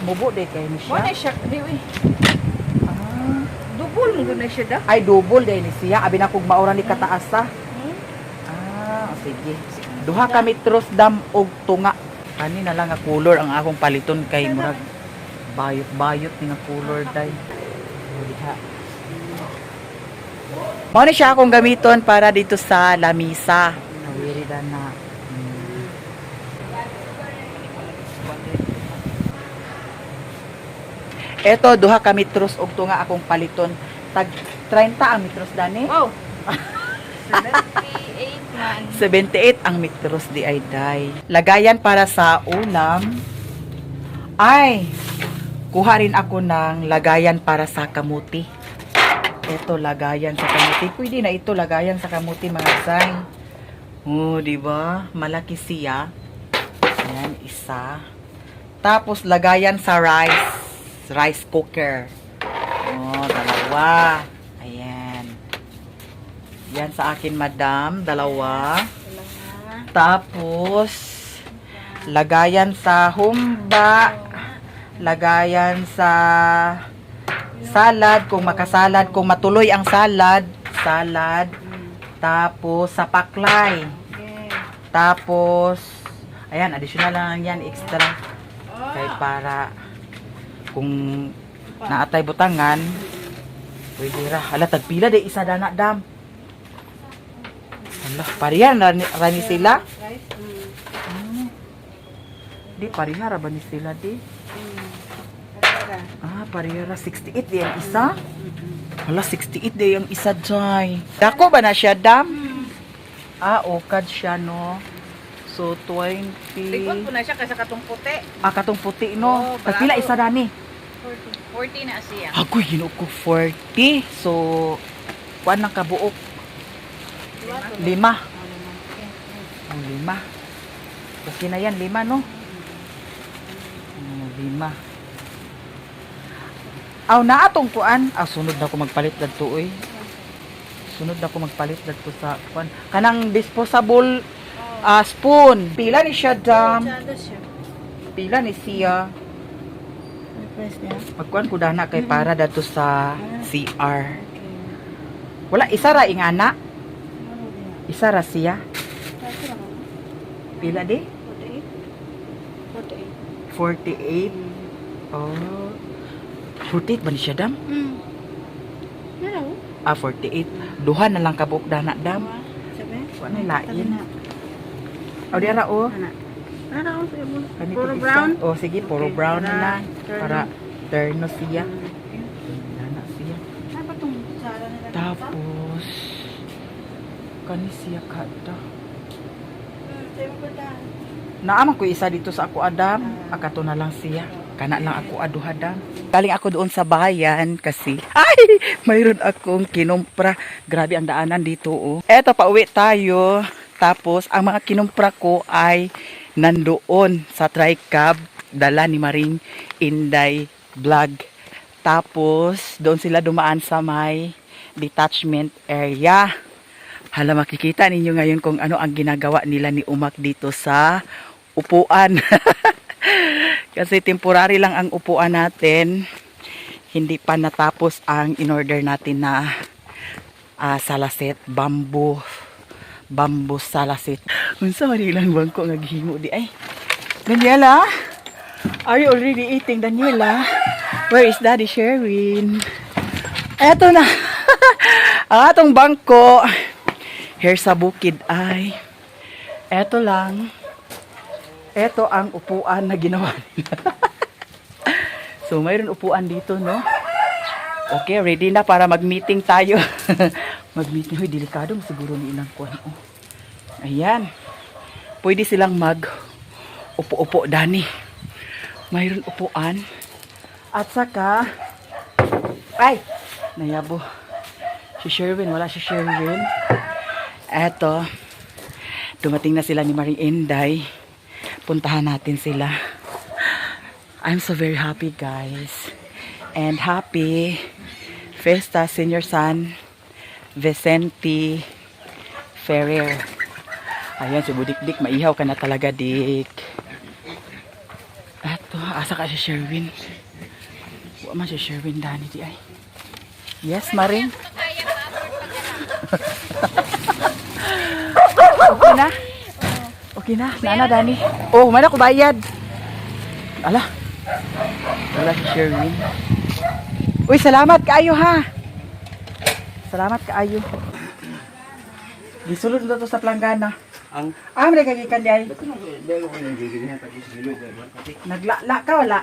Mubo day kay ni Mo na siya. siya, di uy. Ah, Dubol mo na siya da. ay double day ni siya. Abi na kog maura ni kataas ha. Hmm? Sige. Duha ka metros dam og tunga. Kani na lang nga color ang akong paliton kay murag bayot-bayot ni nga color day. Diha. Mao ni siya akong gamiton para dito sa lamisa. Nawiri na. Eto, duha ka metros og tunga akong paliton. Tag 30 ang metros dani. Wow. 78 man. 78 ang metros di ay day. Lagayan para sa ulam. Ay, kuha rin ako ng lagayan para sa kamuti. Eto, lagayan sa kamuti. Pwede na ito lagayan sa kamuti mga say. Oh, di ba? Malaki siya. Ayan, isa. Tapos lagayan sa rice cooker. Oh, dalawa. Ayan. Yan sa akin, madam. Dalawa. Tapos, lagayan sa humba. Lagayan sa salad. Kung makasalad. Kung matuloy ang salad. Salad. Tapos, sa paklay. Tapos, ayan, additional lang yan. Extra. Kay para kung naatay butangan, pwede ra. Hala, tagpila de isa dana dam. Hala, parihan rani sila. Di parihan ra ba ni sila di? Parihan ra 68 di ang isa. Hala, 68 di ang isa jay. Dako ba na siya dam? Okad siya no. So 20. Likod ko na siya kasi katong puti. Katong puti no. Oo, Tagpila isa dani. 40 na siya. Agoy, ginoo ko 40. So, kuan lang kabuok. 5. 5. Okay na yan, 5 no? 5. Na atong kuan. Sunod na ako magpalit dadto oy. Sunod na ako magpalit dadto sa kuan. Kanang disposable spoon. Pila ni siya dam? Pila ni siya? Pagkuan ko dana kay para dato sa CR. Wala, isa ra ingana. Isa ra siya. Pila di? 48. Oh. 48 ba ni siya dam? 48. Duha na lang kabuk dana dam. Wala na lain. Di ara o. Puro brown? Sige, puro brown na lang. Para terno siya. Dana siya. Tapos, kani siya kada. Naaman ko isa dito sa ako Adam. Akato na lang siya. Kana lang ako aduhadam. Galing ako doon sa bayan kasi mayroon akong kinumpra. Grabe ang daanan dito oh. Eto, pauwi tayo. Tapos, ang mga kinumpra ko ay nandoon sa TriCab. Dala ni Maring Inday Vlog. Tapos, doon sila dumaan sa may detachment area. Hala, makikita ninyo ngayon kung ano ang ginagawa nila ni Umak dito sa upuan. Kasi temporary lang ang upuan natin. Hindi pa natapos ang in-order natin na salaset, bamboo salaset. Unsa man ilang bangko nga gihimo di ay. Daniela? Are you already eating, Daniela? Where is Daddy Sherwin? Eto na. Ang atong bangko. Here sa bukid ay. Eto lang. Eto ang upuan na ginawa nila. So, mayroon upuan dito, no? Okay, ready na para mag-meeting tayo. Mag-meeting. Hoy, delikado siguro ni ilang kuwan. Oh. Ayan. Pwede silang mag-upo-upo, Dani. Mayroon upuan. At saka, ay, nayabo. Si Sherwin, wala si Sherwin. Eto, dumating na sila ni Maring Inday. Puntahan natin sila. I'm so very happy, guys. And happy Fiesta Senior Son Vicente Ferrer. Ayan, si Budikdik, maihaw ka na talaga, Dik. Eto, asa asa ka si Sherwin. Wa man si Sherwin dani di ay. Yes, Maring. Okay na? Okay na, nana dani. Oh, mana ko bayad. Ala. Wala si Sherwin. Uy, salamat kaayo ha. Salamat kaayo. Gisulod na to sa planggana. Ang May kagikan di ay. dalo ko nang gigilin pag isulod kasi Naglala ka wala?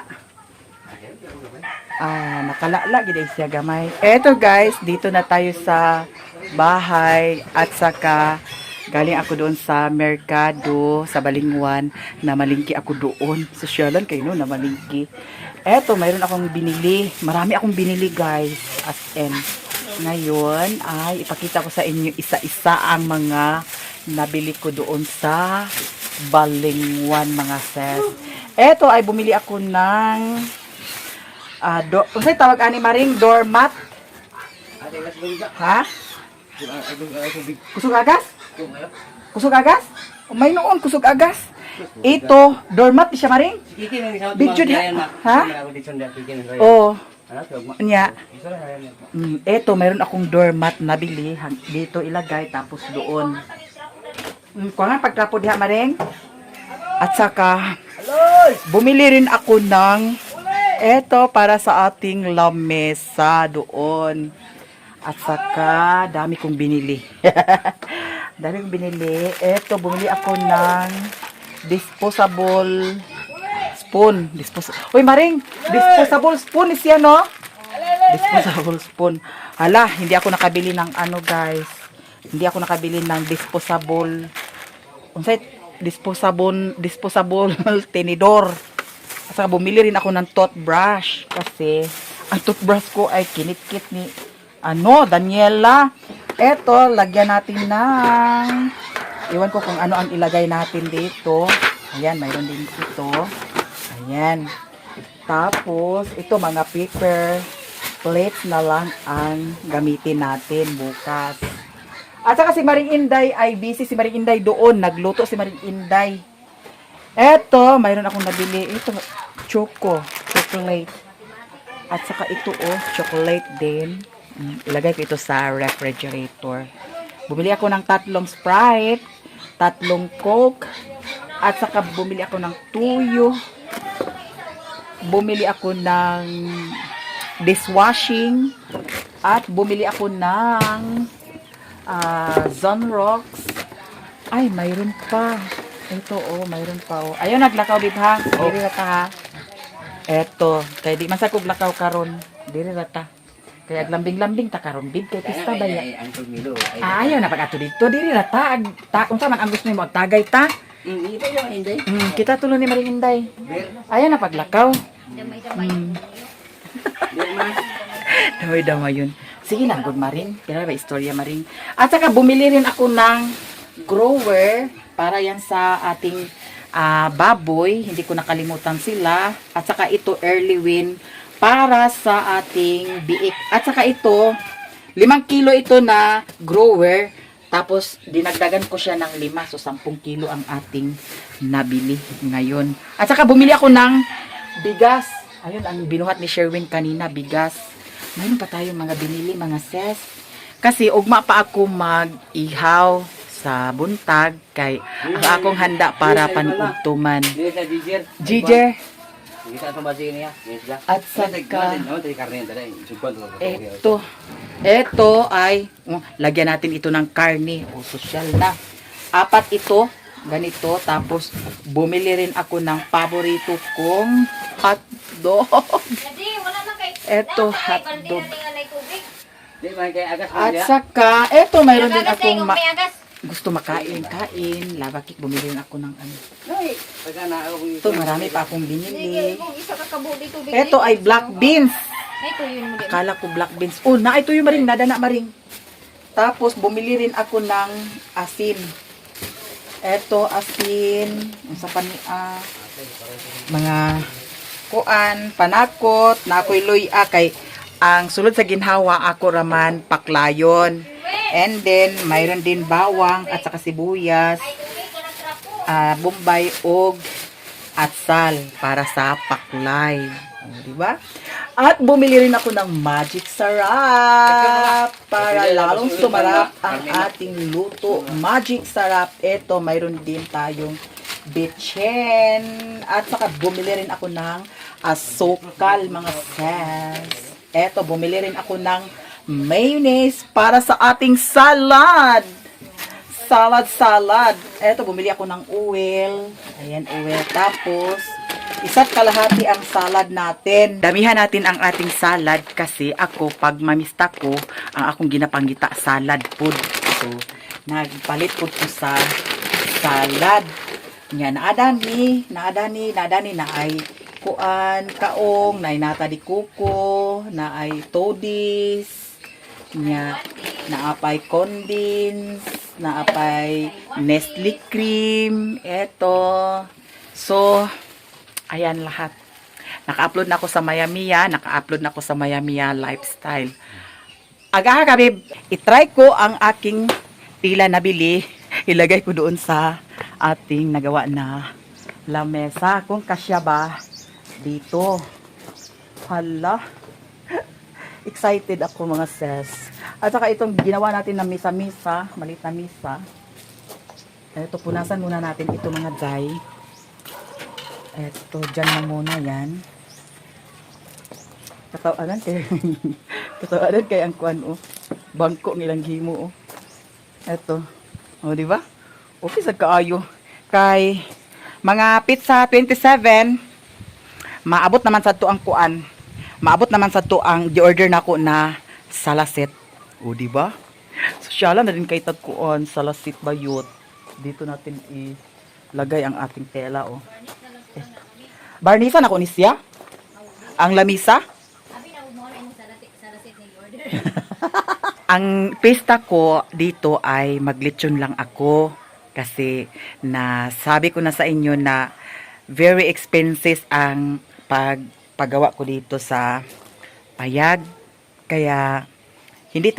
Nakalala gid siya gamay. Eto guys, dito na tayo sa bahay at saka galing ako doon sa merkado sa Balingwan na malingki ako doon. Sosyalan kayo no na malingki. Eto, mayroon akong binili. Marami akong binili guys. As in. Ngayon ay ipakita ko sa inyo isa-isa ang mga nabili ko doon sa Balingwan mga sis. Eto ay bumili ako ng unsay tawag ani Maring doormat. ate gas ba Ha? ako big Kusog agas? ko ngayon. Kusog agas? May noon kusog agas. Ito, doormat di siya Maring? Kiki nang isa Bidyo di- ha? Ako dito sa kiki nang raya. Oh, Ano to? nya. Isa na raya. Eto, mayroon akong doormat nabili. Dito ilagay tapos doon. Kuha pagkapo diha Maring. At saka bumili rin ako ng eto para sa ating lamesa doon. At saka dami kong binili. Dami kong binili. Eto, bumili ako ng disposable spoon. Uy, Maring, disposable spoon is yan, no? Disposable spoon. Hala, hindi ako nakabili ng ano, guys. Hindi ako nakabili ng disposable disposable tinidor. At saka bumili rin ako ng toothbrush kasi ang toothbrush ko ay kinikit ni Daniela. Eto, lagyan natin ng iwan ko kung ano ang ilagay natin dito. Ayan, mayroon din ito. Ayan. Tapos, ito mga paper plates na lang ang gamitin natin bukas. At saka si Maring Inday ay busy. Si Maring Inday doon. Nagluto si Maring Inday. Eto, mayroon akong nabili. Ito, chocolate. At saka ito, chocolate din. Ilagay ko ito sa refrigerator. Bumili ako ng 3 Sprite, 3 Coke, at saka bumili ako ng tuyo. Bumili ako ng dishwashing, at bumili ako ng Zonrox. Ay, mayroon pa. Ito, mayroon pa. Ayun, naglakaw, di ba? Diri rata, ha? Eto, kaya di masakog lakaw karon. Diri rata. Kaya lambing-lambing ta karon bid kay pista ba ya? Ang pagmilo. Ayaw na pag ato dito. Diri rata. Unsa man ang gusto nimo tagay ta? Ito yung hindi. Kita tulo ni Maring Inday. Ayaw na paglakaw. Damay yun. Sige lang, good Maring. Kaya ba istorya Maring. At saka bumili rin ako ng grower para yan sa ating baboy. Hindi ko nakalimutan sila. At saka ito early win para sa ating biik. At saka ito 5 kilo ito na grower. Tapos dinagdagan ko siya ng 5. So 10 kilo ang ating nabili ngayon. At saka bumili ako ng bigas. Ayun ang binuhat ni Sherwin kanina, bigas. Mayroon pa tayong mga binili, mga sis. Kasi ugma pa ako mag-ihaw sa buntag kay ang akong handa para panugtuman. Dito sa Giger. Giger. Kita sa basi niya. At saka no, tayo karne dali. Sugod ko. ito ay lagyan natin ito ng karne o sosyal na. 4 ito, ganito. Tapos bumili rin ako ng paborito kong hotdog. Ito hotdog. Di man kay agas At saka ito mayroon din akong gusto makain. Labakik, bumili rin ako ng ano. Ito, marami pa akong binili. Ito ay black beans. Akala ko black beans. Oh, na ito yung Maring, nadana Maring. Tapos, bumili rin ako ng asin. Ito, asin. Sa mga kuan, panakot, na ako'y luya kay ang sulod sa ginhawa ako raman paklayon. And then, mayroon din bawang at saka sibuyas, bombay og atsal para sa paklay. O, di ba? At bumili rin ako ng magic sarap para lalong sumarap ang ating luto. Magic sarap. Ito, mayroon din tayong bitchen. At saka bumili rin ako ng asukal, mga sis. Ito, bumili rin ako ng mayonnaise para sa ating salad. Salad. Eto, bumili ako ng oil. Ayan, oil. Tapos, isa't kalahati ang salad natin. Damihan natin ang ating salad kasi ako, pag mamista ko, ang akong ginapanggita, salad food. So, nagpalit ko sa salad. Yan, naadani na ay kuan, kaong, na ay nata di kuko, na ay todis, nya, naapay condensed, naapay Nestle cream, eto. So, ayan lahat. Naka-upload na ako sa Maya Lifestyle. Aga kami, itry ko ang aking tila nabili. Ilagay ko doon sa ating nagawa na lamesa. Kung kasya ba dito. Hala. Excited ako, mga sis. At saka itong ginawa natin na misa-misa, maliit na misa. Ito, punasan muna natin ito, mga day. Ito, dyan na muna yan. Katawanan kay ang kuan, oh. Bangko nilang himo, oh. Ito. Oh, di ba? Okay, sa kaayo. Kay mga pizza 27, maabot naman sa to ang kuan. Maabot naman sa to ang di-order na ko na salasit. O, di ba? So, syala na rin kay tagkuan, salasit bayot. Dito natin ilagay ang ating tela, oh. Eto. Barnisa na ko ni siya? Ang lamisa? Ang pista ko dito ay maglitsyon lang ako. Kasi sabi ko na sa inyo na very expensive ang paggawa ko dito sa payag. Kaya hindi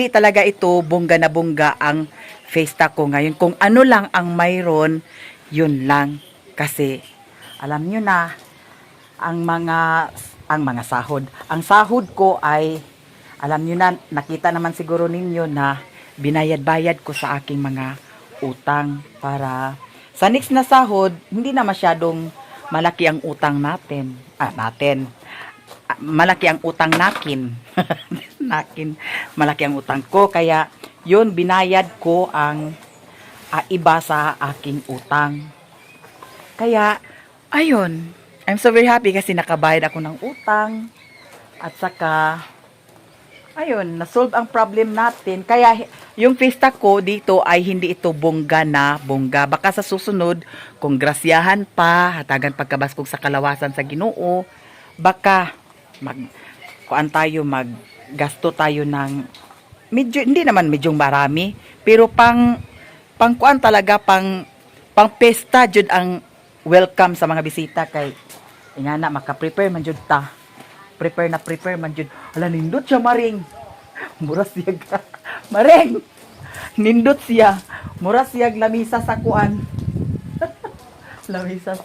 talaga ito bongga na bongga ang festa ko ngayon. Kung ano lang ang mayroon, yun lang. Kasi alam nyo na ang mga sahod. Ang sahod ko ay alam nyo na, nakita naman siguro ninyo na binayad-bayad ko sa aking mga utang para sa next na sahod, hindi na masyadong malaki ang utang natin. Malaki ang utang nakin. Malaki ang utang ko. Kaya, yun, binayad ko ang iba sa aking utang. Kaya, ayun. I'm so very happy kasi nakabayad ako ng utang. At saka, ayun, nasolve ang problem natin. Kaya, yung pista ko dito ay hindi ito bongga na bongga. Baka sa susunod, kung grasyahan pa, hatagan pagkabaskog sa kalawasan sa Ginoo, baka maggasto tayo ng medyo, hindi naman medyo marami, pero pang kuan talaga, pang pesta jud ang welcome sa mga bisita kay ingana maka-prepare man jud ta. Prepare man jud. Ala, nindot siya, Maring. Mura siyag Maring. Nindot siya. Mura siyag lamisa sa kuan. Lamisa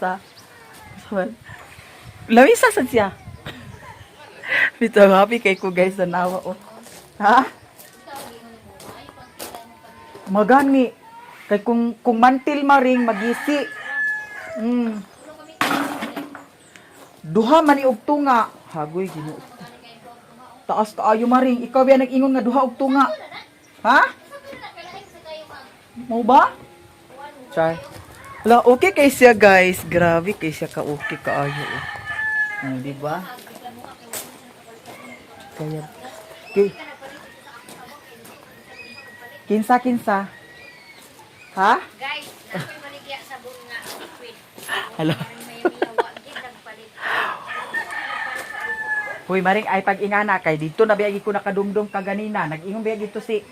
sa siya. Bito, happy kay ko, guys, sa nawa, oh. Ha? Magani. Kay kung mantil, Maring, magisi. Duha man ni og tunga. Hagoy, Ginoo. Taas kaayo, Maring. Ikaw ba nag-ingon nga duha og tunga? Ha? Mo ba? Char. Wala, okay kay siya, guys. Grabe kay siya ka okay kaayo. Di ba? Kaya, okay. Kinsa. Ha? Guys, ako maligya sa bunga liquid. Hello. May miyawa gid nagpalit. Hoy, Maring, ay pag-ingana kay dito na biyagi ko nakadumdum kaganina. Nag-ingon biyagi dito si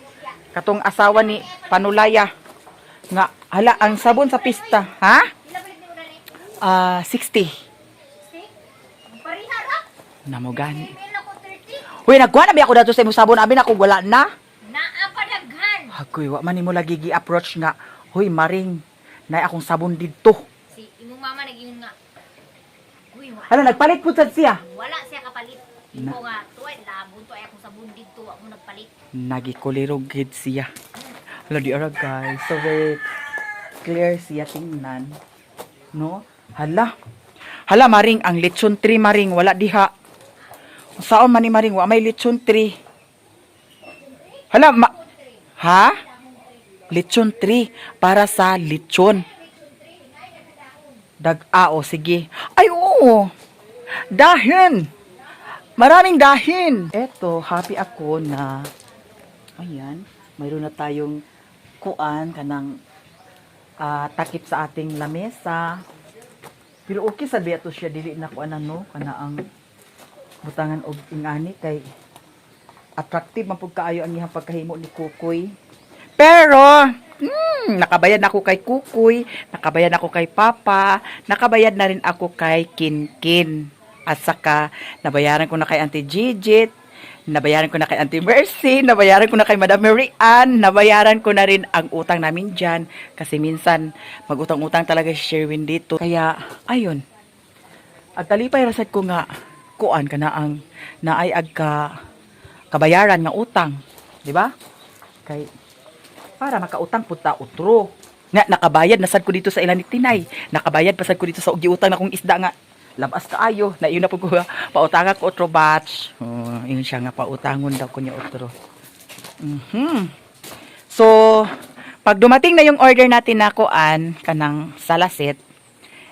katong asawa ni Panulaya. Nga, hala, ang sabon sa pista. Ha? Ila palit ni una ni? 60. Stick? Pariha ra? Namugani. Email ako 30. Hoy, nagkuha na biya ako dato sa imong sabon. Abi na ako wala na. Naa pa daghan. Hagoy, wa man nimo lagi gi-approach nga. Hoy, Maring, nay akong sabon dito. Si imong mama Hala, nagpalit po sad siya. Wala siya kapalit. Iko nga, tuwa, labon to, ay ako sa bundid to, ako nagpalit. Nagikulirog gid siya. Hala, di ara guys. So very clear siya tingnan. No? Hala. Hala, maring, ang lechon 3 maring, wala diha. Saan man ni maring, wa may lechon 3. Hala, ha? Lechon 3 para sa lechon. O sige. Ay, oo. Dahin. Maraming dahin. Eto, happy ako na, ayan, mayroon na tayong kuan, kanang takip sa ating lamesa. Pero okay sabi ato siya, dili na kuan ano, kana ang butangan og ingani kay attractive man pud kaayo ang iyang pagkahimo ni Kukoy. Pero nakabayad na ako kay Kukoy, nakabayad na ako kay Papa, nakabayad na rin ako kay Kinkin. At saka nabayaran ko na kay Auntie Gigit, nabayaran ko na kay Auntie Mercy, nabayaran ko na kay Madam Mary Ann, nabayaran ko na rin ang utang namin dyan. Kasi minsan mag-utang-utang talaga si Sherwin dito. Kaya ayun. At talipay rasad ko nga kuan ka na ang naay agka kabayaran nga utang, di ba? Kay para makautang puta utro. Nga nakabayad nasad ko dito sa ilan ni Tinay. Nakabayad pasad ko dito sa giutang na kong isda nga labas kaayo. Na yun na po ko pautangan ko otro batch. Oh, yun siya nga pautangon daw ko niya otro. So, pag dumating na yung order natin na kuan kanang salaset,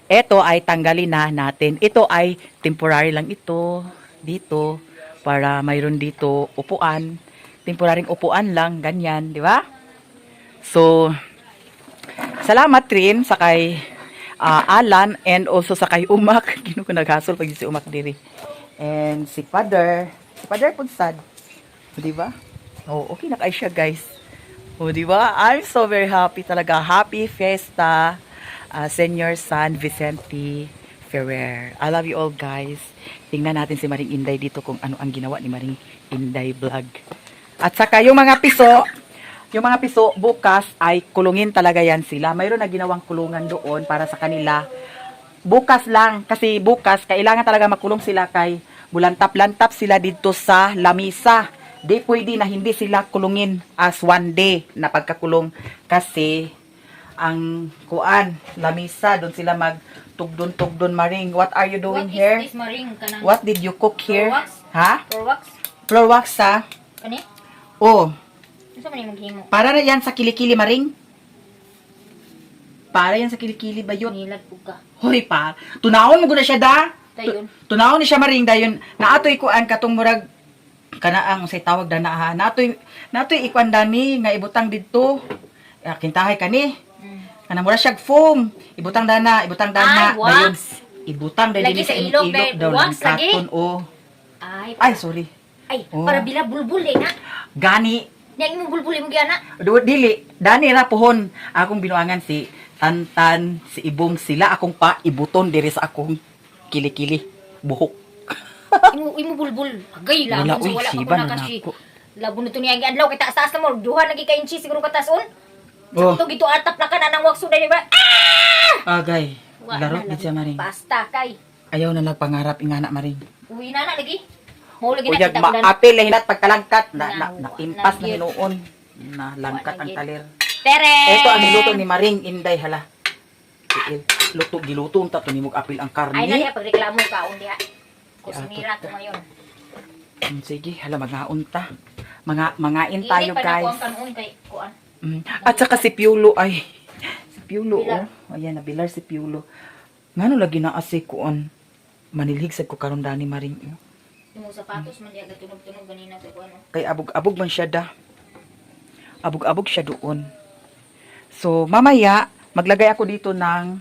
ito ay tanggalin na natin. Ito ay temporary lang ito dito para mayroon dito upuan. Temporaryong upuan lang, ganyan, di ba? So, salamat rin sa kay Alan and also sa kay Umak. Gino ko naghasol pag si Umak diri. And si Father Punsad. Di ba? Oh, okay na kay siya, guys. Oh, di ba? I'm so very happy talaga. Happy Fiesta, Senior San Vicente Ferrer. I love you all, guys. Tingnan natin si Maring Inday dito kung ano ang ginawa ni Maring Inday vlog. At saka yung mga piso bukas ay kulungin talaga yan sila. Mayroon na ginawang kulungan doon para sa kanila. Bukas lang, kasi bukas kailangan talaga makulong sila kay bulantap-lantap sila dito sa lamisa. Di pwede na hindi sila kulungin as one day na pagkakulong kasi ang kuan, lamisa, doon sila magtugdon-tugdon. Maring, what are you doing here? What is this, Maring? Kanang What did you cook here? Floor wax? Ha? Floor wax? Floor wax, ha? Kani? Oh, Ano sa maning maghimo? para na yan sa kilikili, Maring. Para yan sa kilikili, bayot. Nilad po ka. Hoy, pa. Tunawon mo guna siya, da? Dayon. Tunawon ni siya, Maring, dayon. Naatoy kuan katong murag kanaang say tawag da na ha. Natoy ikuan dani nga ibutang didto. Kintahay kani. Kanang mura siyag foam. Ibutang dana. Ay, Dayon. wax. Ibutang dahil Lagi din sa sa ilog, ilog daw wax, ng karton. lagi? Oh. Ay, Sorry. Oh. para bila bulbul eh na. Gani. Niyang mo bulbul mo gyana. Dili. Dani ra pohon. Akong binuangan si Tantan, si Ibong sila. Akong pa ibuton diri sa akong kilikili. Buhok. Imo bulbul. Agay Wala, labon uy, so wala siba pa na ko kasi. nako. Labon nito niya adlaw kay taas-taas na mo. Duha lagi ka inchi siguro ka taas-on. Oh. Ito gito atap na ka na nang wakso dai ba? Agay. Larot na gid siya, Maring. Basta kay. Ayaw na nagpangarap ingana, Maring. Uwi na lagi. Mo lagi Uyag na kita maapil na hinat pagkalangkat. Na- Naimpas na na- hinuon. Na langkat ang Wala, talir. Tere. Ito ang niluto ni Maring Inday, hala. Giluto unta to nimog apil ang karne. Ay na niya pagreklamo ka on diha. Kusinira to ngayon. Sige, hala mga mangain tayo, Hindi pa guys. na kuang kanon kay kuan. At saka si Piolo ay si Piolo, oh. Ayan, nabilar si Piolo. Ngano lagi na asi kuon. Manilhig sad ko karon dani, Maring. Oh. Yung sapatos man diha tunog-tunog ganina to kuan. Kay abog-abog man siya da. Abog-abog siya doon. So, mamaya, maglagay ako dito ng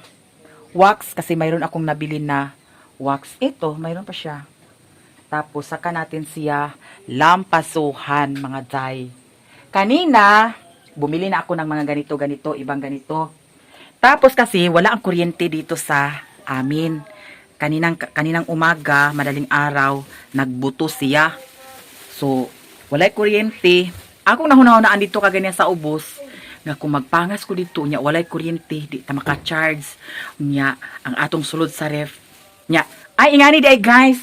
wax kasi mayroon akong nabili na wax. Ito, mayroon pa siya. Tapos, saka natin siya lampasuhan, mga day. Kanina, bumili na ako ng mga ganito, ibang ganito. Tapos kasi, wala ang kuryente dito sa amin. Kaninang umaga, madaling araw, nagbuto siya. So, walay kuryente. Akong nahuna-hunaan dito kaganyan sa ubos. Nga kung magpangas ko dito, nya walay kuryente, di ta maka-charge. Nya, ang atong sulod sa ref. Nya, Ay, ingani di ay guys.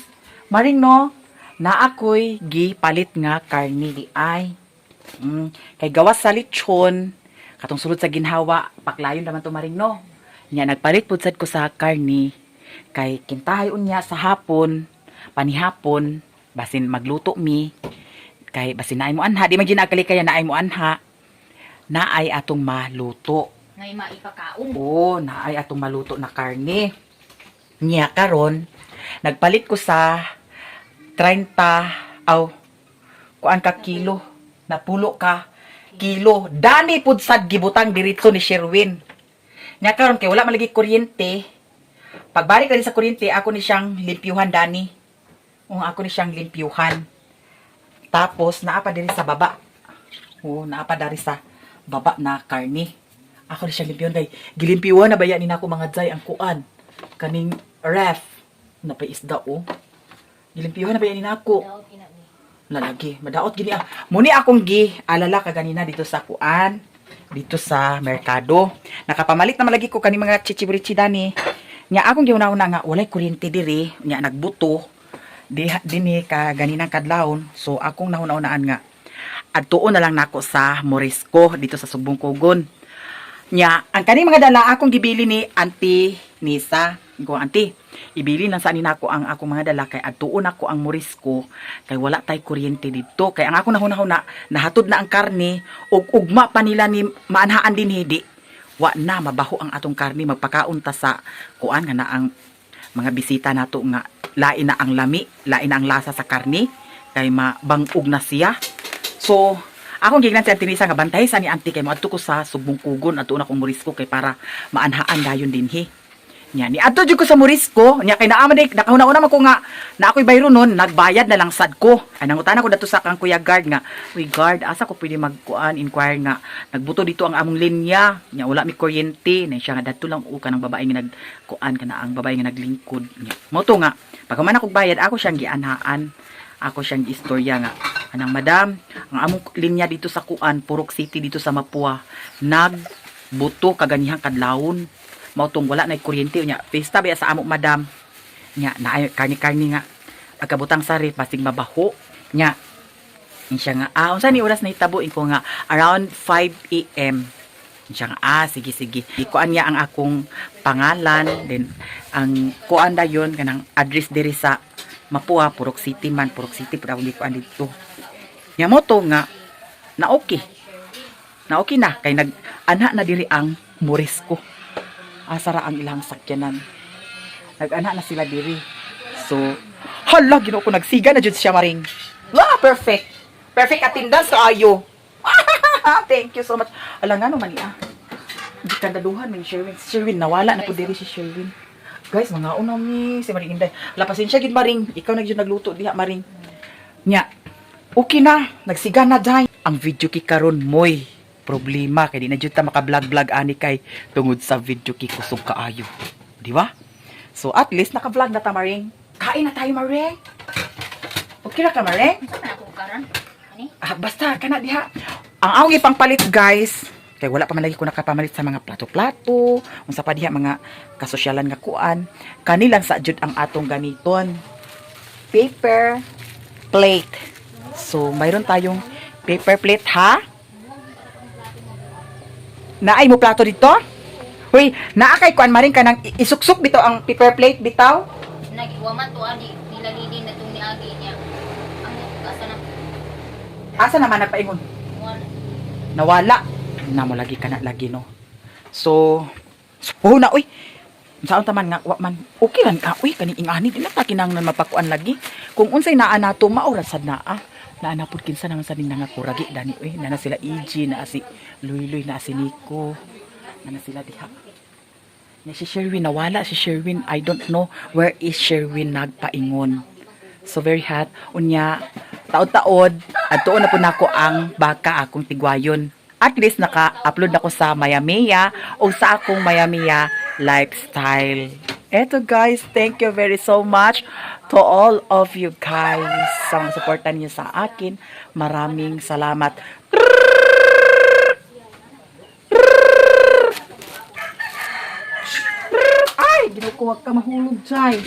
Maring no, na ako'y gipalit nga karni di ay. Kay gawas sa lechon, katong sulod sa ginhawa, paklayon naman to maring no. Nya nagpalit pud sad ko sa karni kay kintahay unya sa hapon, panihapon, basin magluto mi. Kay basin naay mo anha, di man ginakali kaya naay mo anha. Naay atong maluto. Ngay maipakaon. Oo, naay atong maluto na karne. Nya karon nagpalit ko sa 30 kuan ka kilo, napulo ka kilo. Dani pud sad gibutang diretso ni Sherwin. Nya karon kay wala malagi kuryente. Pagbalik na sa kuryente, ako ni siyang limpyuhan dani. Ako ni siyang limpyuhan. Tapos naapa diri sa baba. Naapa diri sa baba na karni. Ako ni siyang limpyuhan kay gilimpyuhan na baya ni nako mga jay ang kuan. Kaning ref na pa isda Gilimpyuhan na baya ni nako. Daw kinani. Lalagi, madaot gini muni akong alala kaganina dito sa kuan, dito sa merkado. Nakapamalit na malagi ko kani mga chichibrichi dani. Nya akong giuna-una nga walay kuryente diri, nya nagbuto dinhi ka ganinang kadlawon. So akong nahuna-unaan nga adtuon na lang nako sa Morisco dito sa Sumbong Kugon. Nya ang kani mga dala akong gibili ni Auntie Nisa. Ko auntie, ibili lang sa nako ang akong mga dala kay adtuon ako ang Morisco kay wala tay kuryente dito. Kay ang ako nahuna-huna nahatod na ang karne ug ugma pa nila ni maanhaan din hidi. Wa na mabaho ang atong karne magpakaunta sa kuan nga na ang mga bisita nato nga lain na ang lami, lain na ang lasa sa karne kay mabangog na siya. So akong gignan si Auntie Nisa nga bantay sa ni auntie kay moadto ko sa Sumbong Kugon adtuon akong Morisco kay para maanhaan dayon dinhi. Nya ni adto jud ko sa Morisco, nya kay naaman dik nakahuna-una man ko nga na ako'y bayro nun, nagbayad na lang sad ko. Ay nangutan ako dato sa kang Kuya Guard nga, "Uy guard, asa ko pwede magkuan inquire nga nagbuto dito ang among linya." Nya wala mi kuryente, na siya nga dadto lang kanang babae nga nagkuan kana ang babae nga naglingkod. Nya mo to nga, pagkaman ako bayad, ako siyang gianhaan. Ako siyang istorya nga. Anang madam, ang among linya dito sa kuan, Purok City dito sa Mapua, nagbuto kaganihang kadlawon. Mautong wala na kuryente nya pista ba sa amo madam nya na karni-karni nga agkabutang sari pasig mabaho nya siya nga unsa ni oras na hitabo ko nga around 5 AM siya nga sige ikuan niya ang akong pangalan then ang kuan dayon kanang address diri sa Mapua Purok City Purok City pud ako gikuan dito nya mo to nga na okay na kay nag-anha na diri ang Morisco. Asara ang ilang sakyanan. Nag-ana na sila diri. So, hala, Ginoo ko nagsiga na jud siya maring. Perfect. Perfect attendance kaayo. Thank you so much. Ala nga no man niya. Di kandaduhan man Sherwin. Sherwin nawala na po diri si Sherwin. Guys, mga unaw ni si Maring Inday. Lapasin siya gid maring. Ikaw na gyud nagluto diha maring. Nya. Okay na, nagsiga na dai. Ang video ki karon moy problema kay di na jud ta maka-vlog ani kay tungod sa video ki kusog kaayo. Di ba? So at least naka-vlog na ta maring. Kain na tayo maring. Okay na ka maring? Unsa man ako karon? Ani? Basta kana diha. Ang akong ipangpalit guys, kay wala pa man lagi ko nakapamalit sa mga plato-plato, unsa pa diha mga kasosyalan nga kuan. Kanilang sa jud ang atong ganiton. Paper plate. So mayroon tayong paper plate ha? Naay mo plato dito? Uy, naa kay kuan maring kanang isuksok bitaw ang paper plate bitaw. Nagiwaman to ani nilalili na tong niagi niya. Ang asa na Asa naman nagpaingon? wala. Nawala. Na mo lagi kana lagi no. So na uy. Saan taman nga wa man okay lang uy kaning ingani di na ta kinahanglan mapakuan lagi. Kung unsay naa nato maura sad naa. Na pud kinsa naman sa ning nga kuragi dani uy na sila EG na si Luy na si Nico na sila diha. Na si Sherwin nawala si Sherwin. I don't know where is Sherwin nagpaingon. So very hot unya taod-taod adtuon na pud nako ang baka akong tigwayon. At least naka-upload ako sa Mayamea o sa akong Mayamea lifestyle. Eto guys, thank you very so much to all of you guys sa mga supportan niyo sa akin. Maraming salamat. Ay, ginukuha ka mahulog, Chay.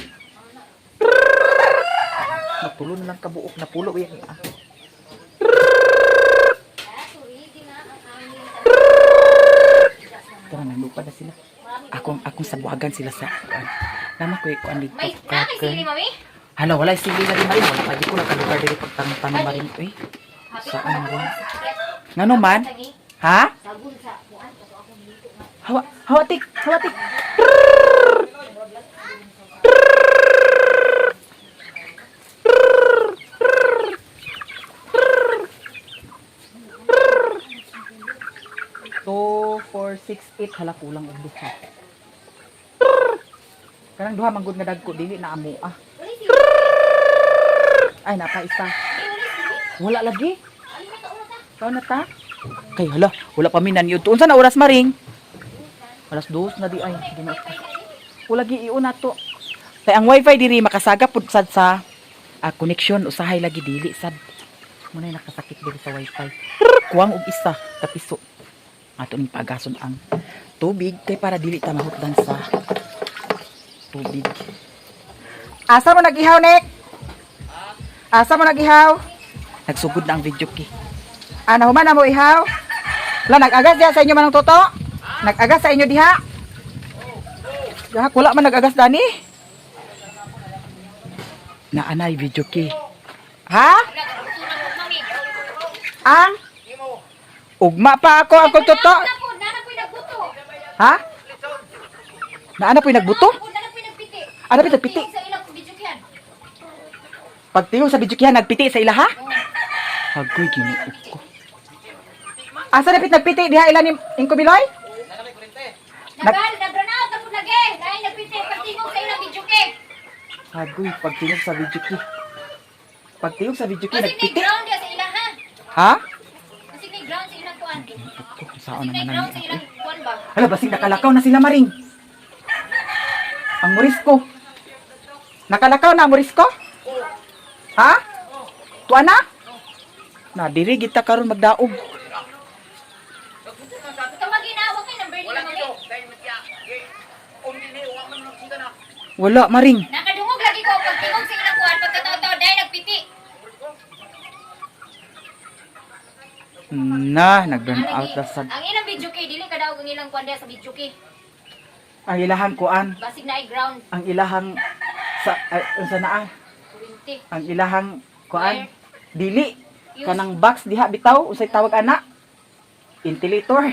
Natulo na lang kabuok. Napulo yan. Ah. Tara, naglupa na sila. Akong sabuagan sila sa naman ko ikuan dito. May nakay sili, mami? Hala, wala sili na rin marin. Wala pa di ko nakalugar dito pagtanong-tanong marin ko eh. Saan rin? Ngano man? Ha? Sabon sa kuan kaso ako dito nga. Hawa tik. So, 4, 6, 8 hala kulang og duha. Kanang duha manggod nga dagko dili na amo ah. Ay napa isa. Wala lagi. Kau na ta? Kay hala, wala pa minan yun. Unsa na oras maring? Alas 2 na di ay. Wala gi iun nato. Kay ang wifi diri makasaga pud sad sa connection usahay lagi dili sad. Muna nakasakit diri sa wifi. Kuwang og isa ka piso. Ato ning pagason ang tubig kay para dili ta mahutdan sa tubig. Asa mo nagihaw nek? Asa mo nagihaw? Nagsugod na ang video ki. Ana human na mo ihaw? La nag-agas diha sa inyo manong toto? Nag-agas sa inyo diha? Diha wala man nag-agas dani? Naanay video ki. Ha? Ang ugma pa ako ang toto. Nanapoy nagbuto. Ha? Naana po'y nagbuto? Nanapoy nagpiti. Ano po'y nagpiti? Sa ilang bidyukyan. Pagtingog sa video kihan, nagpiti sa ilaha? Agoy, ginuot ko. Asa na nagpiti? Diha ilan yung kumiloy? Nagranaw, tapos lagi. Dahil nagpiti, pagtingog sa ilang bidyukin. Agoy, pagtingog sa video ki. Pagtingog sa video ki, Kasi may nagpiti. ground diya sa ilang ha. Ha? Kasi may ground sa ilang kuan. Saan May naman ground ang sa ilang kuan ba? Hala, basig nakalakaw na sila maring. Ang Morisco. Nakalakaw na ang Morisco? Ha? Tuwa na? Na, diri kita karon magdaog. Ito maginawa kay number ni mami. Wala, maring. Nakadungog lagi ko pagtingog sa ilang kuan pagkataon-taon dahil nagpiti. Nag-burn out na sa... Ang ilang bidyuki, dili ka daw ang ilang kuan diya sa bidyuki. Ang ilahang kuan. Basig na ay ground. Ang ilahang... Sa naa. Kurinti. Ang ilahang kuan. Dili. Kanang box diha bitaw. Usay tawag ana. Ventilator.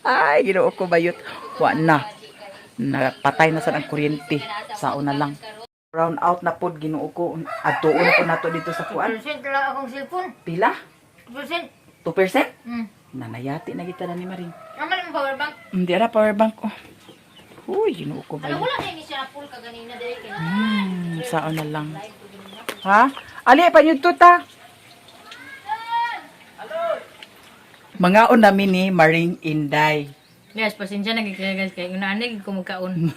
Ay, ginoo ko bayot. Wa na. Napatay na sa ang kuryente. Sao na lang. Brown out na pod ginoo ko. Atuon ko nato dito sa kuan. Percent lang akong cellphone. Pila? Percent. 2%? Hmm. Nanayati na kita na ni Maring. Naman ang power bank. Hindi ara power bank ko. Uy, ginoo ko Ano bayot. wala na ni siya full ka ganina dahil kay. Sao na lang. Ha? Ali pa yun ta. Mangaon namin ni Maring Inday. Guys, pasensya na guys kay inaani ko magkaon.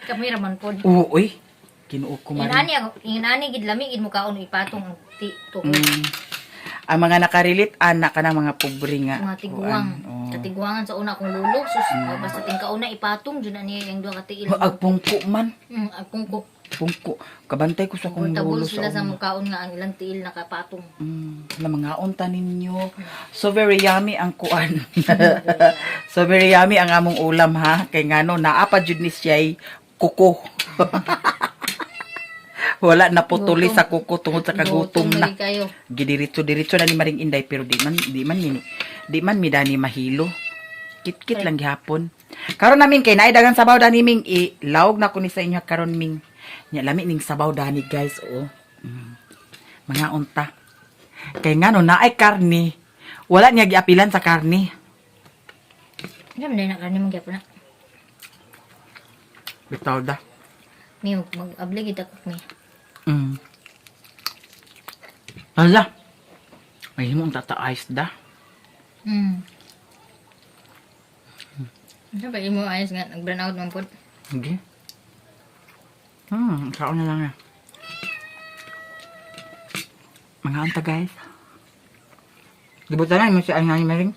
Kami raman pod. Oo, uy. Kinuo ko Maring. Inaani gid lami gid mo kaon ipatong ang tukod. Ang mga nakarilit, anak ka ng mga pobre nga. Mga tiguang. Oo. Katiguangan sa una akong lulo. Sus, basta ting kauna ipatong dyan na niya yung duha katiil. Agpungko man. Akong ko. Pungko. Kabantay ko sa kong Tabol lulo sila sa una. mukhaon nga ang ilang tiil nakapatong. Na mga unta ninyo. So very yummy ang kuan. So very yummy ang among ulam ha. Kay ngano naapa jud ni siya'y kuko. Wala na putuli sa kuko tungod sa kagutom na. Gutom kayo. Gidiritso na ni Maring Inday pero di man midani mahilo. Kit-kit lang gihapon. Karon namin kay naay dagang sabaw dani ming ilawog na ko ni sa inyo karon ming nya lami ning sabaw dani guys oh. Mga unta. Kay ngano naay karni. Wala niya giapilan sa karni. Ano man na karni mong gyapon na. Bitaw da. May mag-abli kita ko may. Hala. May himong tataayos da. Ano ba mo ayos nga nag-burn out man pod? Okay. Kaon na lang na. Mga anta guys. Gibutan na mo si Anay Maring.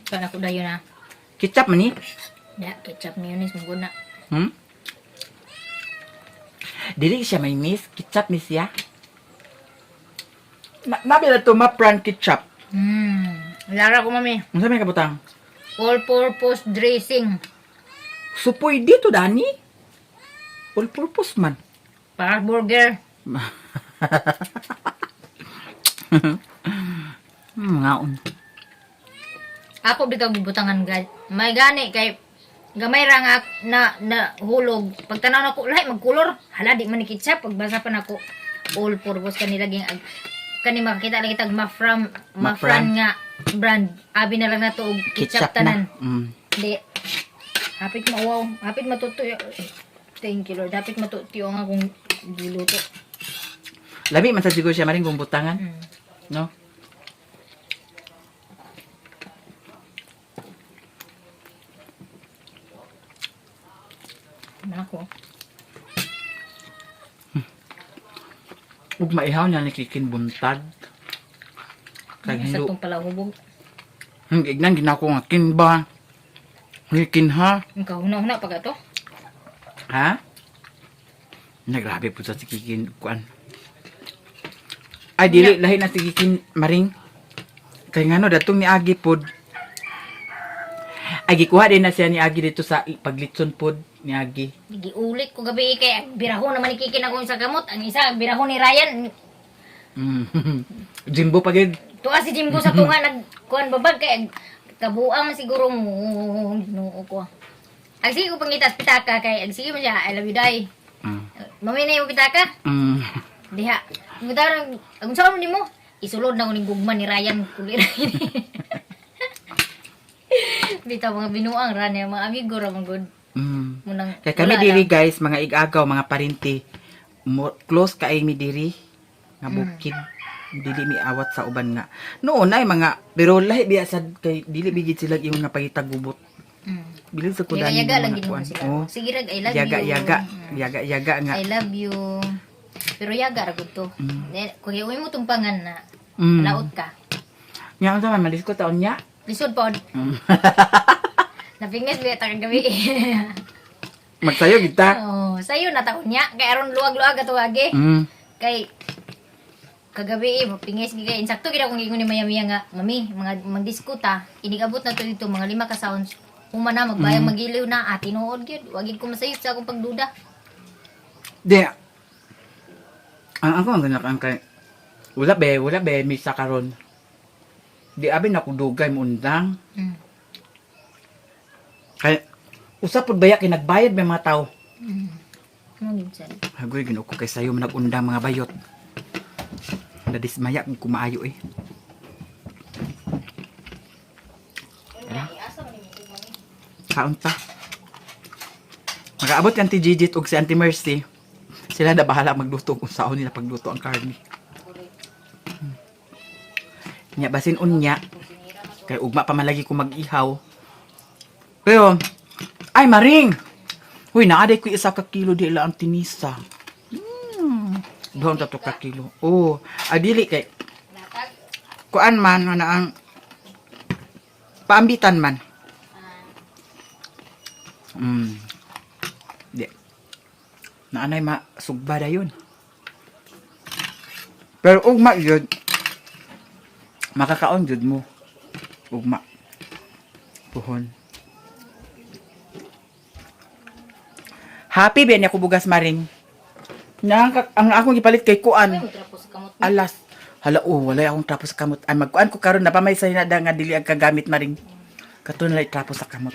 Kana ko dayo na. Ketchup man ni. Ya, ketchup mayonnaise mo na. Dili siya may miss. Ketchup miss ya. Nabi na to ma-pran ketchup. Lara ko, mami. Ano sa may kabutang? All-purpose dressing. Supoy dito, Dani. All purpose man. Para burger. Ngaon. Ako bitaw gibutangan guys. May gani kay gamay ra nga na hulog. Pag tanaw nako lahi magkulor. Hala di man ni ketchup pagbasa pa nako all purpose kanila ging kani makita lagi tag mafran nga brand. Abi na lang nato og ketchup tanan. Di. Hapit mauwaw. Hapit matutuyo. Thank you Lord. Hapit matutuyo nga kung giluto. Labi man sa siguro siya maring kung butangan. No? Ako. Ug maihaw niya nakikin buntag. Kag Sa hilo. tong pala hubog. Ignan ginako nga kin ba. Nikin ha? Ang kahuna-huna pag ato. Ha? Nagrabe po sa tikikin kuan. Ay dili lahi na tikikin maring. Kay ngano datong ni Agi pod. Ay gikuha din na siya ni Agi dito sa paglitson pod ni Agi. Giulit ko gabi kay birahon naman ikikin ako sa kamot. Ang isa birahon ni Ryan. Jimbo pagid. Tuwa si Jimbo sa tunga nagkuhan babag kay kabuang siguro mo ginoo ko. Ang sige ko pangitas pitaka kay ang sige mo siya I love you day. Mami na yung pitaka? Diha. Ang saan mo ni mo? Isulod na ko ning gugman ni Ryan kulir. Bitaw mga binuang ra niya mga amigo ra man gud. Munang Kaya kami diri guys, mga igagaw, mga parinti, close kay mi diri nga bukid. Dili mi awat sa uban nga. Noon ay mga pero lahi biya sad kay dili bigit sila yung nga pagitagubot. Bilis sa kudan. Yaga lang gid mo sila. Sige rag I love you. Yaga nga. I love you. Pero yaga ra gud to. Kung iuwi mo tumpangan na laot ka. Nya unsa man maliskot taon nya? Lisod pod. Napingas biya ta kagabi. Magsayo kita. Oh, sayo na taon niya. Kay aron luwag-luwag ato agi. Kay kagabi mapingis gi kay insakto gid akong giingon ni Maya nga, mami, mga magdiskuta, inigabot na to dito mga 5 ka sounds. Uma na magbayang magiliw na tinuod gyud. Wag gid ko masayop sa akong pagduda. Di. Ang ako ang ganakang kay wala be misa karon. Di abi na ko dugay mo undang. Kay usap pud baya kay nagbayad may mga tao. Mo gid sad. Hagoy ginuo ko kay sayo man nagundang mga bayot. Nadismaya kung kumaayo eh. Kaon pa. Mag-aabot yung Auntie Gigit o si Auntie Mercy. Sila na bahala magluto kung saan nila pagluto ang karne. Nya basin unya. Kay ugma pa malagi ko mag-ihaw. Pero, ay maring! Uy, naaday ko 1 ka kilo di lang ang tinisa. Doon tato ka kilo. Oh, adili kay. Kuan man, ano ang paambitan man. Di. Naanay masugba da yun. Pero ugma yun. Makakaon jud mo. Ugma. Puhon. Happy ba niya ko bugas maring. Ang akong gipalit kay kuan. Alas. Hala wala akong trapo sa kamot. Ay magkuan ko karon na pa may sinada nga dili ang kagamit maring. Kato na trapo sa kamot.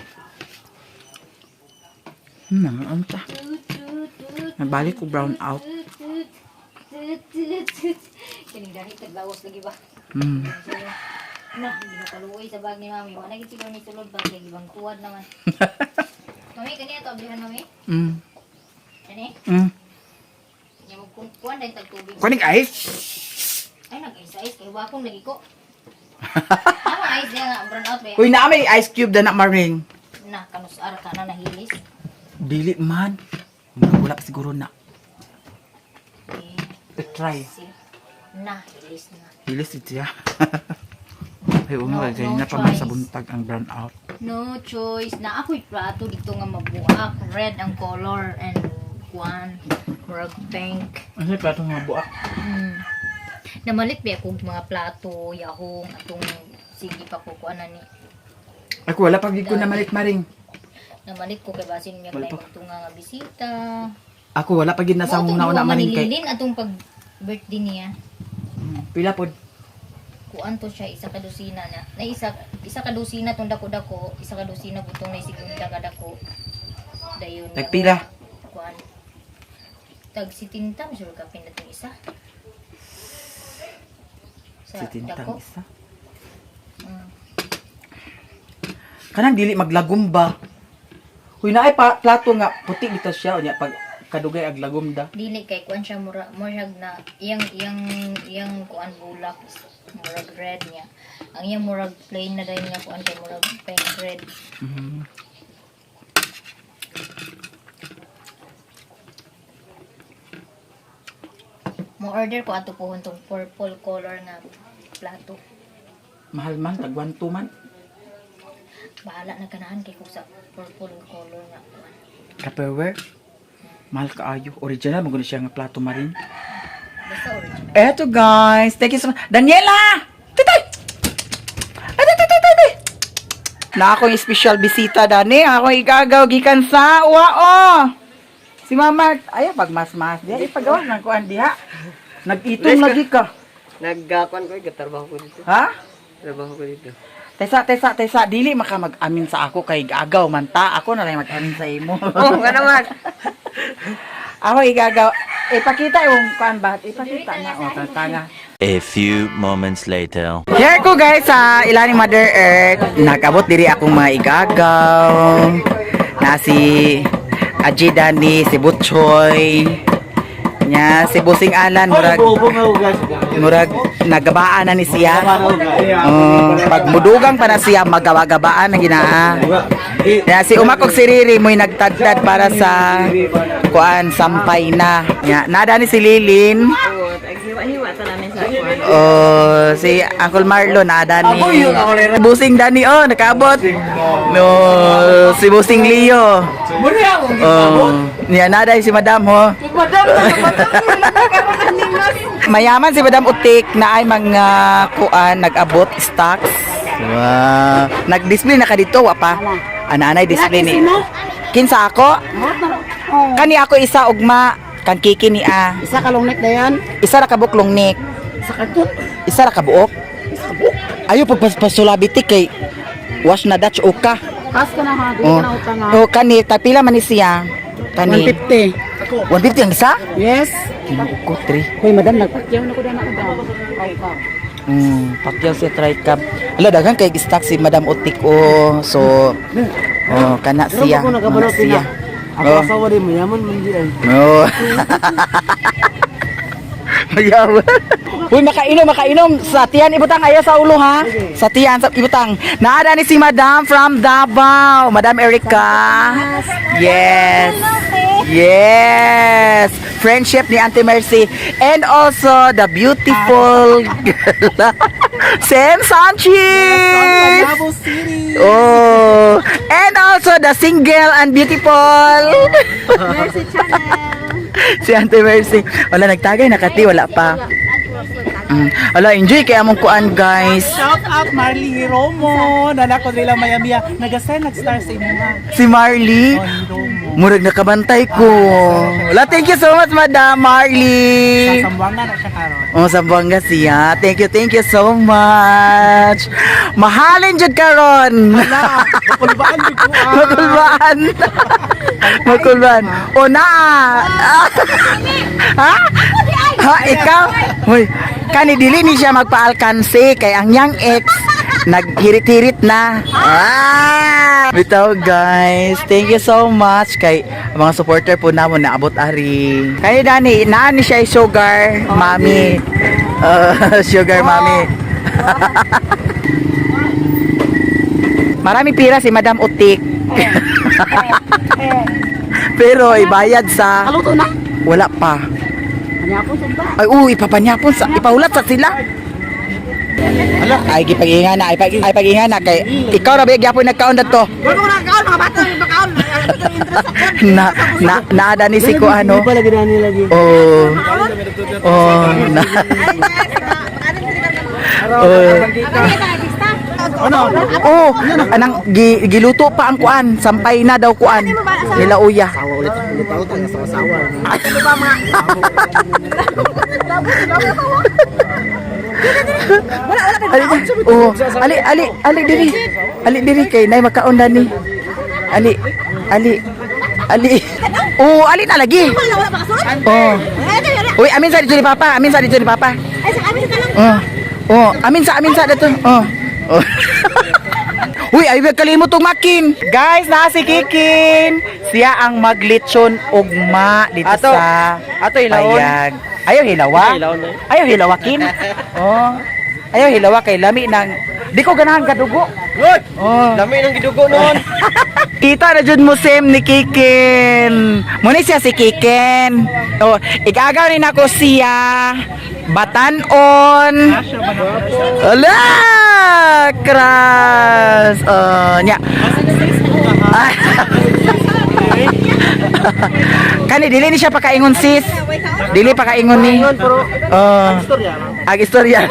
Anta. Nagbalik ko brown out. Kining dahil taglawas lagi ba? Na, hindi na taluoy sa bag ni mami. Wala gid siguro ni sulod bag lagi bang tuwad naman. Mami kaniya to ablihan mami? Kani? Nya magkuan dahil tagtubig. Kuning ice? Ay nag-ice kay wa akong lagi ko. Ano ice niya nga brown out ba? Uy, na may ice cube na maring. Na kanus ara ka na nahilis. Dili man. Wala pa siguro na. Try. Na hilis na. Hilis siya. Ay, umay, No na pa man sa choice. buntag ang brown out. No choice. Na ako'y plato dito nga mabuak. Red ang color and kuan. Murag pink. Ano yung plato nga buak? Namalit ba ako mga plato, yahong, atong sige pa ko kuha na ni. Ako wala pag di ko na malit maring. Namalit ko kay basin niya Wala kay pa. magtunga nga bisita. Ako wala pag gid nasa una maring kay. Manililin atong pag birthday niya. Pila pod? Kuan to siya isa ka dosina na. Na isa ka dosina tong dako-dako, isa ka dosina butong na segunda ka dako. Dayon. Tagpila? Kuan. Tag si Tintam sure ka pinatong isa. Sa Si Tintang dako. isa. Mm. Kanang dili maglagom ba? Huy na ay plato nga puti bitaw siya unya pag kadugay ag lagom da. Dili kay kuan siya mura na iyang kuan bulak murag red niya. Ang iyang murag plain na dahil nga kuan kay murag pink red. Mo order ko ato pohon tong purple color nga plato. Mahal man tag 1-2 man. Bahala na ganahan kay ko sa purple color nga kuan. Tupperware. Mahal kaayo. Original mo siya nga plato marin. Basta original. Eto guys, thank you so much. Daniela! Titay! Ay, tay! Na akong special bisita dani. Ako igagaw gikan sa wao. Si Mama, ay pag mas-mas diha ipagawa nang kuan diha. Nag-itom lagi ka. Naggakuan ko, trabaho ko dito. Ha? Trabaho ko dito. Tesa, dili maka mag-amin sa ako kay gagaw man ta. Ako na lang mag-amin sa imo. Oo, nga naman. Ako igagaw. Ipakita yung kuan ba? Ipakita na. O, tanga. A few moments later. Here ko guys sa ilaning Mother Earth. Nakabot diri akong mga igagaw. Na si Ajida ni si Butchoy. Nya si Busing Alan murag nagabaan na ni siya. Pag mudugang pa na siya magawa-gabaan na ginaa. Nya si Umakog si Riri mo'y nagtadtad para sa kuan sampay na. Nya nada ni si Lilin. Oh, si Uncle Marlo nada ni Busing Dani nakaabot. No, si Busing Leo. Oh, niya nada si Madam ho. Mayaman si Madam Utik na ay mga kuan nag-abot stocks. Wow. Nag-display na ka dito wa pa. Ananay display ni. Kinsa ako? Kani ako isa ugma kan kiki ni a. Isa ka long neck na yan. Isa ra ka buklong nik. Isa ka to. Isa ra ka buok. Ayo pagpasulabitik kay wash na Dutch oka. Kas ka na ha. Dili Oh. ka na utang ha. Oh, kani tapila man ni siya. Kani 150. 150 ang isa? Yes. Kinuko 3. Hoy, madam, nagpakyaw na ko na ako daw. Ka. Pakyaw siya try cam. Ala daghang kay stock si Madam Utik oh. So kana siya. Pero ako nagabalo Siya. Ako asawa din mo yaman man di ay. Oh. Mayaman. Uy, makainom sa tiyan ibutang aya sa ulo ha. Sa tiyan sa ibutang. Naada ni si Madam from Davao, Madam Erica. Yes. Yes. Friendship ni Auntie Mercy and also the beautiful Sam Sanchez. Davao City. Oh, and also the single and beautiful Mercy Channel. si Auntie Mercy. Wala nagtagay nakati wala pa. Wala enjoy kay among kuan guys. Shout out Marley Hiromo, nanako nila Mayamiya. Nag-star sa imuha. Si Marley. Hiromo. Murag nakabantay ko. Wala, thank you so much Madam Marley. Sambuanga na siya karon. Oh, Sambuanga siya. Thank you so much. Mahalin jud karon. Kulbaan din ko. Makulbaan. Makulbaan. O na. Ha? Ha, ikaw? Hoy, kani dili ni siya magpaalkansi kay ang yang ex naghirit-hirit na. Bitaw guys, thank you so much kay mga supporter po namon naabot ari. Kay Dani, naan ni siya sugar mommy. Sugar mommy. Marami pira si Madam Utik. Pero ibayad sa Kaluto na. wala pa. Kanya ako sa ba? Ay, ipapanyapon sa ipahulat sa sila. Ay gipag-ingan na, ay pag-ingan na kay ikaw ra ba gyapon nagkaon dato. Naada ni si ko ano. Hindi pa lagi na lagi. Oh. Oh, na. Oh, anang giluto pa ang kuan, sampay na daw kuan. Nila uya. Sawa ulit ang sawa-sawa. Oh, ali diri. Ali diri kay nay makaon na ni. Ali. Oh, ali na lagi. Oh. Uy, amin sa dito ni Papa, amin sa dito ni Papa. Oh. Oh, amin sa dito. Oh. Oh. Uy, ay kalimot tong makin. Guys, na si Kikin. Siya ang maglitsyon ugma dito sa hilawon. payag. Ayaw hilawa? Ayaw hilawakin? Oh. Ayaw hilawa kay lami ng di ko ganahan kadugo. Good! Oh. Lami ng gidugo noon. Kita na jud mo sim ni Kikin. Muna siya si Kikin. Oh, igagaw rin ako siya. Batanon. Ala! Kras. Nya. Kani dili ni siya pakaingon sis. Dili pakaingon ni. Ag istorya.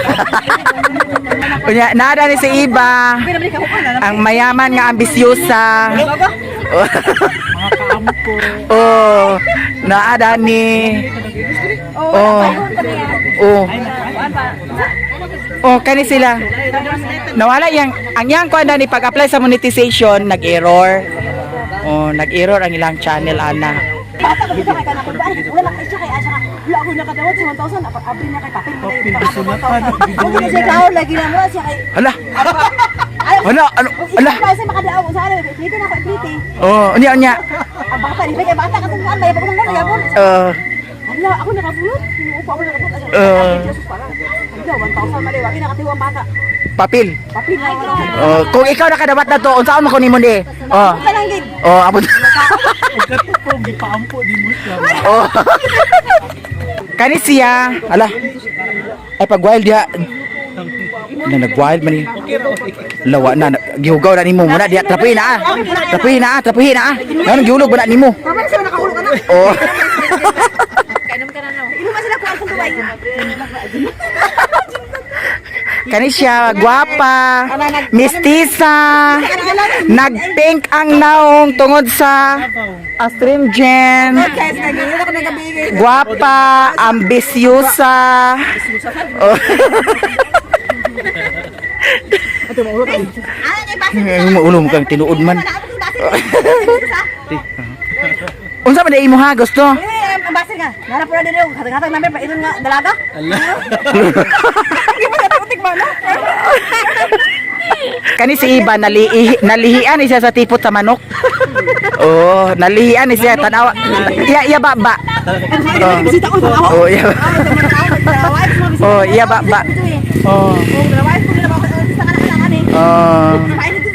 Kunya nada ni si Iba. Ang mayaman nga ambisyosa. Oh, naada ni. Oh. Oh, kani sila. Nawala yang ang yang ko ni pag-apply sa monetization nag-error. Oh, nag-error ang ilang channel ana. Hala. Hala, ano? Hala. Oh, unya. Ako nakabulot. Upo ako nakabulot. Papil. Papil na wala. Oh, kung ikaw nakadawat na to, unsaon mo kunin mo di? Oh. Kalanggid. Oh, abot. Katupong, gipaampo din mo siya. Oh. Kani siya, ala. Ay pag wild dia. Na nag-wild man ni. Lawa na, gihugaw na nimo muna diya. Trapuhin na. Trapuhin na. Ano gihulog ba na nimo? Kapag sila nakahulog ka na. Oh. Kainom ka na no. Inuman sila kuwan kung tuway. Kani siya, gwapa, mistisa, nag-pink ang naong tungod sa astringent, Guys, nagigil ako nagabigay. gwapa, ambisyosa. Oh. Ano niya basa? Maulong kang tinuod man. Unsa man imo ha, gusto? Ang basa nga. Nara po na din yung katang-katang namin pa inon nga dalaga. Hindi mo na tutik ba no? Kani si Iba nalihian ni siya sa tipot sa manok. Oh, nalihian ni siya tanawa. Iya ba. Bisita ko ba ako? Oh, iya. Oh, iya ba. Oh. Oh.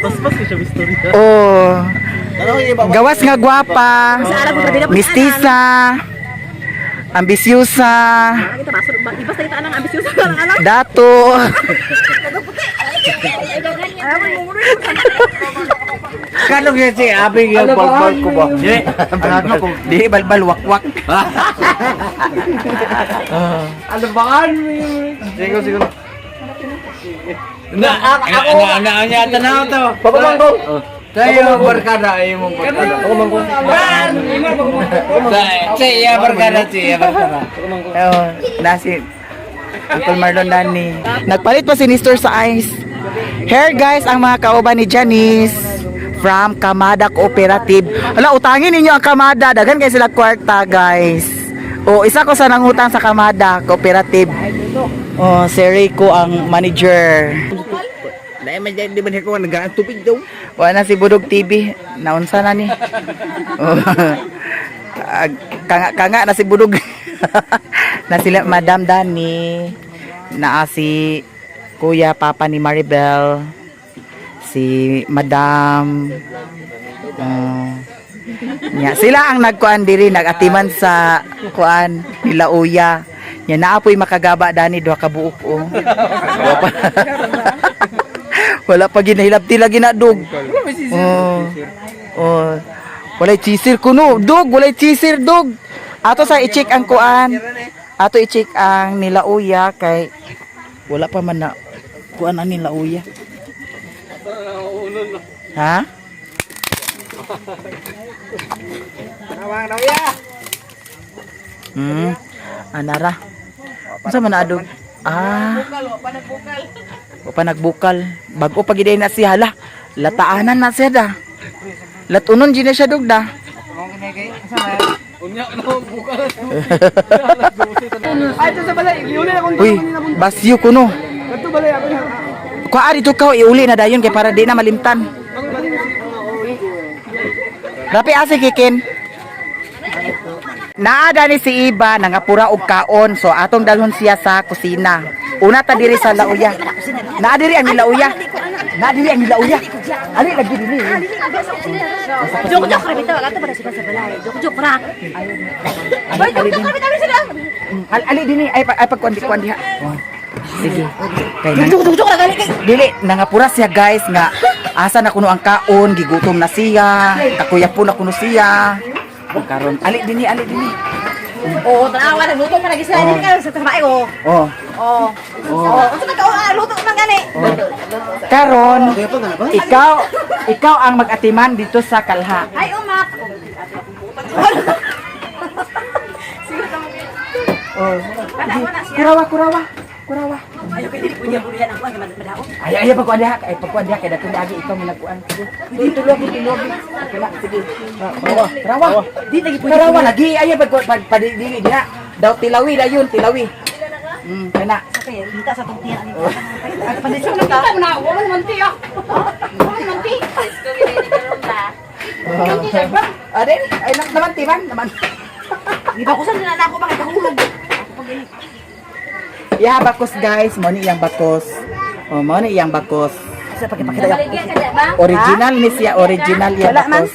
Pas-pas ko siya istorya. Oh. Gawas nga gwapa. Mistisa. Ambisyosa. Kita masuk iba sa kita nang ambisyoso nang anak. Dato. Kano kaya si Abing yung balbal ko ba? Di balbal wak-wak. Ano ba kan? Siguro. Ako tanaw to. Pagmangko. Tayo barkada ay mong barkada. Pagmangko. Siya barkada. Oh, nasi. Uncle Marlon Dani. Nagpalit pa si Nestor sa ice. Here guys, ang mga kauban ni Janice from Kamada Cooperative. Hala, utangin ninyo ang Kamada. Dagan kayo sila kwarta guys. Oh, isa ko sa nangutang sa Kamada Cooperative. Oh, si Rico ang manager. Dahil man dyan, di ba ko nagaan tubig daw? Wala na si Budog TV. Naunsa na ni. Oh. Kanga na si Budog. Na sila Madam Dani. Na si Kuya Papa ni Maribel. Si Madam. Nya sila ang nagkuan diri nagatiman sa kuan nila Uya. Yan naapoy makagaba dani duha ka buok oh. Wala pa. Wala pa ginahilabti lagi na dog. Oh. Oh. Walay chisir kuno, dog, walay chisir dog. Ato sa i-check ang kuan. Ato i-check ang nilauya kay wala pa man na kuan ang nilauya. Ha? Nawang daw ya. Anara. Unsa man na adog? O pa nagbukal. Bago pa giday na siya hala. Lataanan na siya da. Latunon din na siya dog da. Unya no bukal. Ay, ito sa balay. Iuli na kung Uy, basyo kuno. ito balay ako na. Kuha dito ka iuli na dayon kay para di na malimtan. Rapi asa kikin. Naada ni si Iba nangapura og kaon so atong dalhon siya sa kusina. Una ta diri sa lauya. Naa diri ang lauya. Naa diri ang lauya. Ali lagi diri. Joke-joke kami tayo. Ato ba na sila sa balay? Joke-joke ra. Ay, joke-joke kami tayo sila. Ali dini ay pagkuan diha. Oh. Sige. Kay na. Joke-joke ra gali kay. Dili nangapura siya guys nga asa na kuno ang kaon, gigutom na siya, kakuyapon na kuno siya. Karon ali dini. Oo, tanawa nagluto man lagi sila dili ka sa trabaho ko. Oh. Oo. Oo, unsa ka luto man gani? Karon ikaw ang mag-atiman dito sa kalha. Ay, umak. Oh. Padawa na siya. Kurawa. Ayo kay dili punya bulihan ang kuan madaot. Ay pagkuan diha kay dako lagi ikaw minakuan. Sige, tulog. Kala sige. Kurawa. Di lagi punya. Kurawa lagi ay padili diha. Daw tilawi dayon, tilawi. Kana. Kay kita sa tungtian ani. Ay pandisyo na ka. na, wala man tiya. Wala man ti. Aden, ay naman timan naman. Di ba kusan na ako bakit kahulog. Yeah, bakos guys, mo ni iyang bakos. Oh, mo ni iyang bakos. Sa pagkipakita ya. Original ni siya, original iyang Wala man. bakos.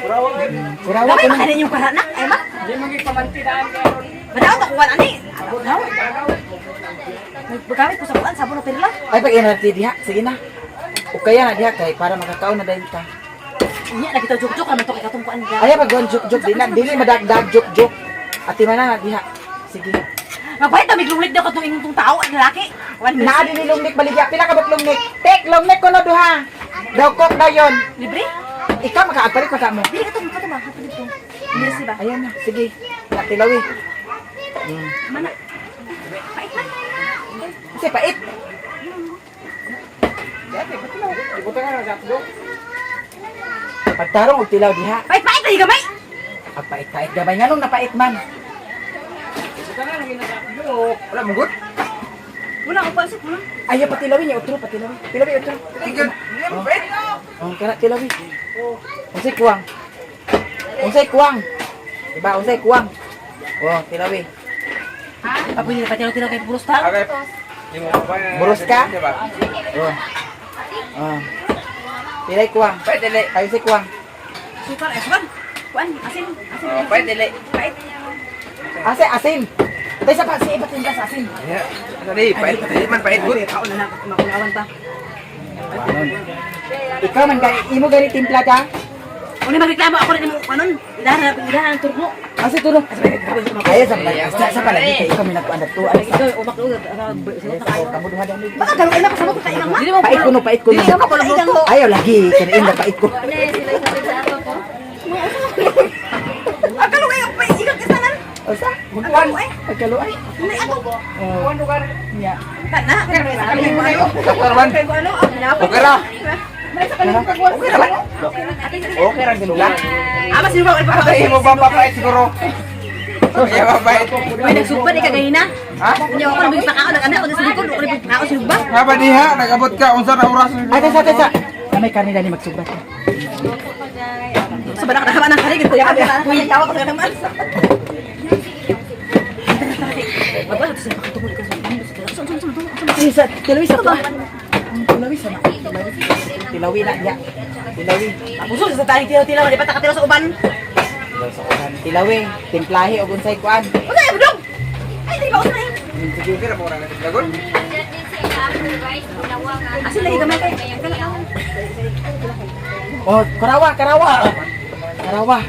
Kurawa Wala ko man kanin yung paranak ay ma. Di man gipamantidan kay. Madaot ako kuan ani. Pagkawit ko sa kuan sabon na perla. Ay pag inarti diha, sige na. O kaya na diha kay para makakaon na dayon ka. Inya na kita juk-juk naman to kay katong kuan ga. Ay pag juk dili madagdag juk. Ati man na diha. Sige. Magpahit na miglunglik daw katong ingong tao ang lalaki. Kuan Naa dinhi lumnik baligya, pila ka bat lumnik? Tek lumnik ko no duha. Daw kok dayon. libre. Ikaw makaagpalit pa ka mo. Dili katong katong hapon dito. Merci ba? Ayan na, sige. Tilawi. Mana? Pait man. Kasi pait. Pagtarong og tilaw diha. Pait ay gamay. Ang pait-pait gabay nganong napait man. Wala mo good. Wala ko pa sa kuno. Ayaw patilawi niya utro, patilawi. Tilawi utro. Oh, kana tilawi. Unsay kuwang? Unsay kuwang? Diba unsay kuwang? Oh, tilawi. Apo ni patilo-tilo kay pulos ta. Buros ka? Oh. Oh. Pilay kuwang. Pait dili. Ayo si kuwang. Super kuan. Kuan asin. Pait dili. Pait. Asin. Tay sa pa si iba't tindas asin. Dali, pait man pait good. Kaon na makunawan pa. Ikaw man gani imo gani timpla ka? Uni magreklamo ako rin mo kanon. Idahan ang turbo. Asa tulo? Ayo sa palagi kay ikaw minakuan dato. Ano Ikaw umak do. kamu duha daw ni. Baka garo ina pa sa mo kay ma. Pait ko. Dili ka pa lang. Ayaw lagi kinain na pait ko. Akalo kayo pa ikot kasanan. Osa? Kuan. Pagkaluay. Ni ako. Kuan lugar niya. Kana. Karwan. Ano? Okay ra. Okay ra ginuga. Ama sino ba Ay mo ba papait siguro? Ay papait. May nagsugba di kagahina. Ha? Nya ako nang pagkakaon ng anak ko sa likod ko nang pagkakaon sa ba? Haba diha nagabot ka unsa na oras? Ay tesa. May karne dali magsugbat. Sa banak na ng kali gito ya kami tawa ko naman. Magwala to sa pagtungod ko sa Isa, tilawi sa pa. Tilawi sa na. Tilawi na niya. Tilawi. Puso sa taling tilo-tilo di pa takatilo sa uban. Tilawi. Timplahi o unsay kuan. Ano ay budong? Joker apa orang nasi dragon? Asin lagi gamay kay. Kala ka. Oh, Karawa, Karawa. Karawa.